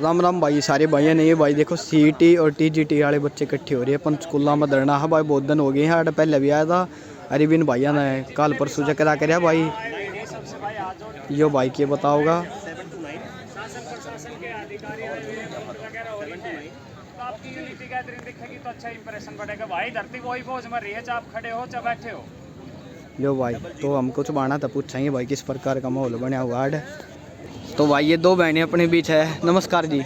राम राम भाई सारे भाइयों ने। ये भाई देखो सीईटी और टीजीटी वाले बच्चे इकट्ठे हो रहे हैं पंचकुला में धरना है भाई। बहुत दिन हो गए हैं, पहले भी आया था अरविंद भैया ने कल परसों चक्कर करा भाई। यो भाई के बताओगा आपकी यूनिटी गैदरिंग दिखेगी तो अच्छा इंप्रेशन बढ़ेगा भाई। धरती वही बोझ मर रही है, चाहे आप खड़े हो चाहे बैठे हो। यो भाई तो हम कुछ बाना था पूछेंगे भाई किस प्रकार का माहौल बना हुआ है। तो भाई ये दो बहनें अपने बीच है। नमस्कार जी।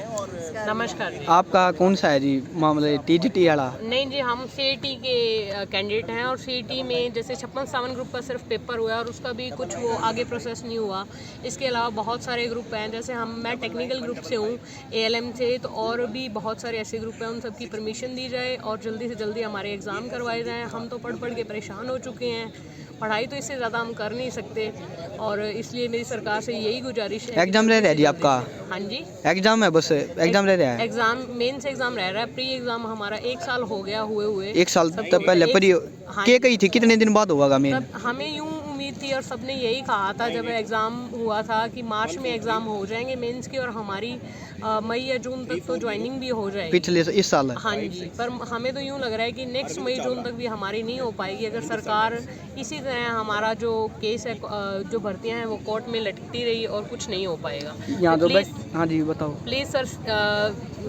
नमस्कार जी। आपका कौन सा है जी मामले, टीजीटी वाला? नहीं जी, हम सीईटी के कैंडिडेट हैं और सीईटी में जैसे 56-57 ग्रुप का सिर्फ पेपर हुआ है और उसका भी कुछ वो आगे प्रोसेस नहीं हुआ। इसके अलावा बहुत सारे ग्रुप हैं, जैसे मैं टेक्निकल ग्रुप से हूँ एएलएम से, तो और भी बहुत सारे ऐसे ग्रुप हैं, उन सब की परमिशन दी जाए और जल्दी से जल्दी हमारे एग्ज़ाम करवाए जाएँ। हम तो पढ़ पढ़ के परेशान हो चुके हैं, पढ़ाई तो इससे ज़्यादा हम कर नहीं सकते और इसलिए मेरी सरकार से यही गुजारिश है। एग्जाम रह रहा है जी आपका? हाँ जी, एग्जाम है, बस एग्जाम रह रहा है। एग्ज़ाम मेंस एग्ज़ाम रह रहा है। प्री एग्ज़ाम हमारा 1 साल हो गया हुए। 1 साल तक पहले परी हाँ, के कही थी कितने दिन बाद होगा मेन? तब हमें यूं उम्मीद थी और सबने यही कहा था जब एग्ज़ाम हुआ था कि मार्च में एग्ज़ाम हो जाएंगे मेंस की और हमारी मई या जून तक तो ज्वाइनिंग भी हो जाएगी पिछले इस साल। हाँ जी, पर हमें तो यूं लग रहा है कि नेक्स्ट मई जून तक भी हमारी नहीं हो पाएगी अगर सरकार इसी तरह हमारा जो केस है, जो भर्तियां हैं वो कोर्ट में लटकती रही और कुछ नहीं हो पाएगा। यहाँ तो प्लीज़ हाँ जी बताओ। प्लीज़ सर,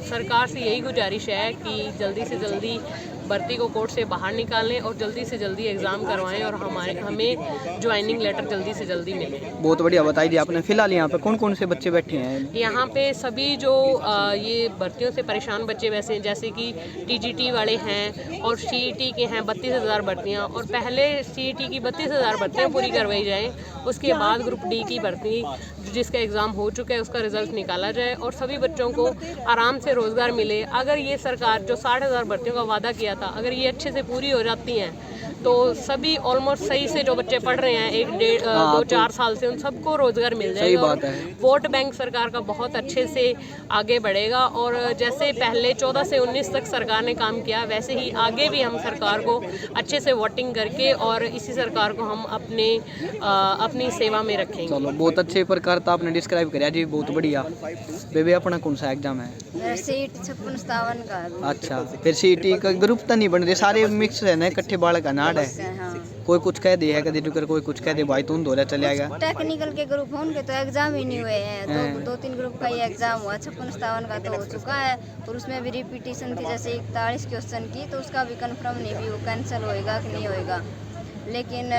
सरकार से यही गुजारिश है कि जल्दी से जल्दी भर्ती को कोर्ट से बाहर निकालें और जल्दी से जल्दी एग्ज़ाम करवाएं और हमें ज्वाइनिंग लेटर जल्दी से जल्दी मिले। बहुत बढ़िया बताई दी आपने। फिलहाल यहाँ पे कौन कौन से बच्चे बैठे हैं? यहाँ पे सभी जो ये भर्तियों से परेशान बच्चे वैसे जैसे कि टीजीटी वाले हैं और सीईटी के हैं 32,000 भर्तियाँ, और पहले सीईटी की 32,000 भर्तियाँ पूरी करवाई जाएँ, उसके बाद ग्रुप डी की भर्ती जिसका एग्ज़ाम हो चुका है उसका रिजल्ट निकाला जाए और सभी बच्चों को आराम से रोज़गार मिले। अगर ये सरकार जो 60,000 भर्तियों का वादा किया था, अगर ये अच्छे से पूरी हो जाती हैं तो सभी ऑलमोस्ट सही से जो बच्चे पढ़ रहे हैं 1-2-4 साल से उन सबको रोज़गार मिल जाएगा। बात है। वोट बैंक सरकार का बहुत अच्छे से आगे बढ़ेगा और जैसे पहले 14 से 19 तक सरकार ने काम किया वैसे ही आगे भी हम सरकार को अच्छे से वोटिंग करके और इसी सरकार को हम अपनी सेवा में रखेंगे। चलो बहुत अच्छे प्रकार तो आपने डिस्क्राइब कराया जी, बहुत बढ़िया। बेबी अपना कौन सा एग्जाम है? मेरा सीट 56-57 का है। अच्छा, फिर सीईटी का ग्रुप तो नहीं बन रहे, सारे मिक्स है ना, इकट्ठे बाल का नाड़ है। हाँ। कोई कुछ कह दे है कभी टुकर, कोई कुछ कह दे भाई तुम दो चले आएगा। टेक्निकल के ग्रुप हैं उनके तो एग्जाम ही नहीं हुए हैं, तो 2-3 ग्रुप का ही एग्जाम हुआ। 56-57 का तो हो चुका है और उसमें भी रिपीटिशन थी जैसे 41 क्वेश्चन की, तो उसका भी कंफर्म नहीं भी वो कैंसिल होएगा कि नहीं होएगा। लेकिन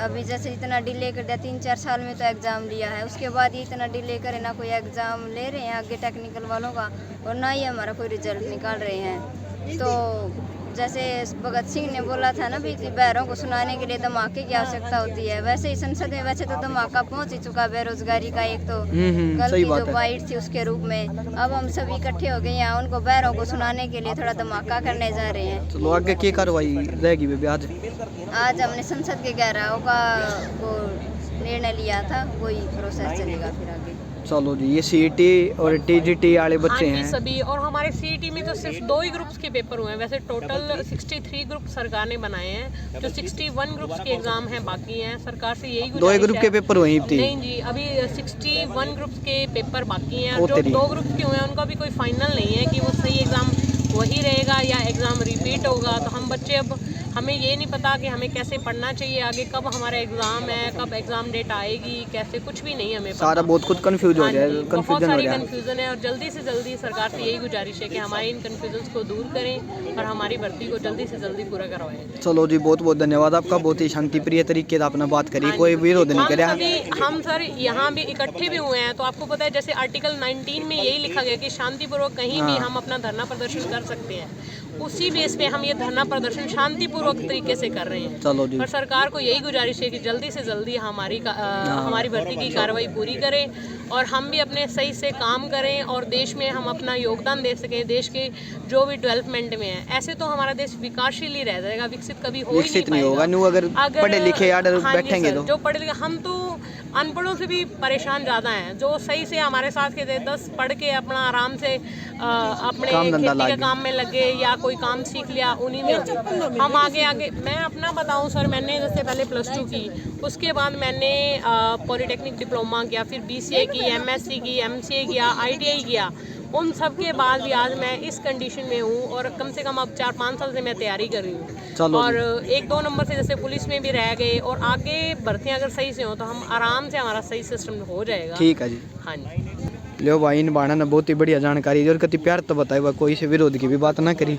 अभी जैसे इतना डिले कर दिया, 3-4 साल में तो एग्ज़ाम लिया है, उसके बाद ही इतना डिले करे, ना कोई एग्ज़ाम ले रहे हैं आगे टेक्निकल वालों का और ना ही हमारा कोई रिजल्ट निकाल रहे हैं। तो जैसे भगत सिंह ने बोला था ना भी कि बहरों को सुनाने के लिए धमाके की आवश्यकता होती है, वैसे ही संसद में वैसे तो धमाका पहुंच ही चुका बेरोजगारी का, एक तो कल की जो बाइट थी उसके रूप में। अब हम सभी इकट्ठे हो गए यहाँ उनको बहरों को सुनाने के लिए थोड़ा धमाका करने जा रहे हैं। चलो आगे क्या कार्रवाई रहेगी बेबी? आज हमने संसद के घेराव का वो निर्णय लिया था, वही प्रोसेस चलेगा फिर आगे। चलो जी, ये सीईटी और टीजीटी वाले बच्चे हैं सभी, और हमारे सीईटी में तो सिर्फ 2 ही ग्रुप्स के पेपर हुए हैं। वैसे टोटल 63 ग्रुप सरकार ने बनाए हैं, जो 61 ग्रुप्स के एग्जाम हैं बाकी हैं। सरकार से यही दो ग्रुप के पेपर हुए थे? नहीं जी, अभी 61 ग्रुप्स के पेपर बाकी हैं। जो 2 ग्रुप्स के हुए हैं उनका भी कोई फाइनल नहीं है कि वो सही एग्जाम वही रहेगा या एग्ज़ाम रिपीट होगा। तो हम बच्चे अब हमें ये नहीं पता कि हमें कैसे पढ़ना चाहिए आगे, कब हमारा एग्ज़ाम है, कब एग्ज़ाम डेट आएगी, कैसे, कुछ भी नहीं हमें पता। सारा बहुत कुछ कंफ्यूज हो जाए, बहुत सारी कंफ्यूजन है और जल्दी से जल्दी सरकार से यही गुजारिश है कि हमारे इन कंफ्यूजन को दूर करें और हमारी भर्ती को जल्दी से जल्दी पूरा करवाएं। चलो जी, बहुत बहुत धन्यवाद आपका, बहुत ही शांति प्रिय तरीके से आपने बात करी, कोई विरोध नहीं कराया। हम सर यहाँ भी इकट्ठे भी हुए हैं, तो आपको पता है जैसे आर्टिकल 19 में यही लिखा गया कि शांतिपूर्वक कहीं भी हम अपना धरना प्रदर्शन कर सकते हैं, उसी बेस पे हम ये धरना प्रदर्शन शांतिपूर्वक तरीके से कर रहे हैं। चलो जी, और सरकार को यही गुजारिश है कि जल्दी से जल्दी हमारी भर्ती की कार्रवाई पूरी करें और हम भी अपने सही से काम करें और देश में हम अपना योगदान दे सकें, देश के जो भी डेवलपमेंट में है। ऐसे तो हमारा देश विकासशील ही रह जाएगा, विकसित कभी हो ही नहीं होगा। अगर पढ़े लिखे बैठेंगे तो जो पढ़े लिखे, हम तो अनपढ़ों से भी परेशान ज़्यादा हैं, जो सही से हमारे साथ के 10 पढ़ के अपना आराम से अपने खेती के काम में लगे या कोई काम सीख लिया, उन्हीं में हम आगे। मैं अपना बताऊं सर, मैंने जैसे पहले +2 की, उसके बाद मैंने पॉलिटेक्निक डिप्लोमा किया, फिर BCA की, MSc की, MCA किया, ITI किया, उन सब के बाद भी आज मैं इस कंडीशन में हूँ और कम से कम अब 4-5 साल से मैं तैयारी कर रही हूँ। चलो और 1-2 नंबर से जैसे पुलिस में भी रह गए और आगे भर्तियाँ अगर सही से हो तो हम आराम से हमारा सही सिस्टम हो जाएगा। ठीक है जी। हाँ जी। लो भाई, इन बाणा ने बहुत ही बढ़िया जानकारी दी और कति प्यार तो बताया भाई, कोई से विरोध की भी बात ना करी।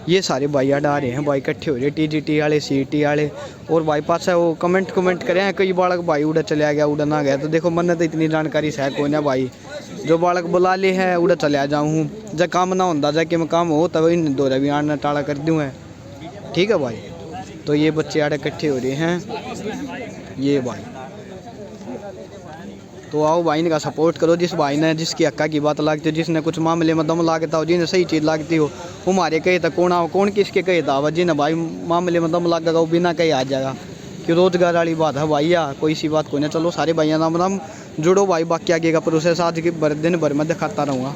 ये सारे भाई आ रहे हैं भाई, इकट्ठे हो रहे, टीजीटी वाले, सीईटी वाले। और भाई पास है वो कमेंट करे हैं, कई बालक भाई उड़ा चले गया, उड़ा ना गया। तो देखो मन तो इतनी जानकारी से है कोई ना भाई, जो बालक बुला ले है उड़ा चले जाऊँ, जब काम ना होता जाके मैं काम हो तब इन दो रवि आना टाला कर दूँ है। ठीक है भाई। तो ये बच्चे आड़े इकट्ठे हो रहे हैं ये भाई। तो आओ भाई इनका सपोर्ट करो, जिस भाई ने जिसकी हक्का की बात लागती हो, जिसने कुछ मामले में दम लागता हो, जिन्हें सही चीज़ लागती हो, हमारे कहे तो कौन आओ, कौन किसके कहे था, जिन्हें भाई मामले में दम लागेगा वो बिना कहे आ जाएगा। कि रोजगार वाली बात है भाई, या कोई सी बात कोई ना। चलो सारे भाइयों नाम जुड़ो भाई, बाकी आगे का प्रोसेस आज के दिन भर में दिखाता रहूँगा।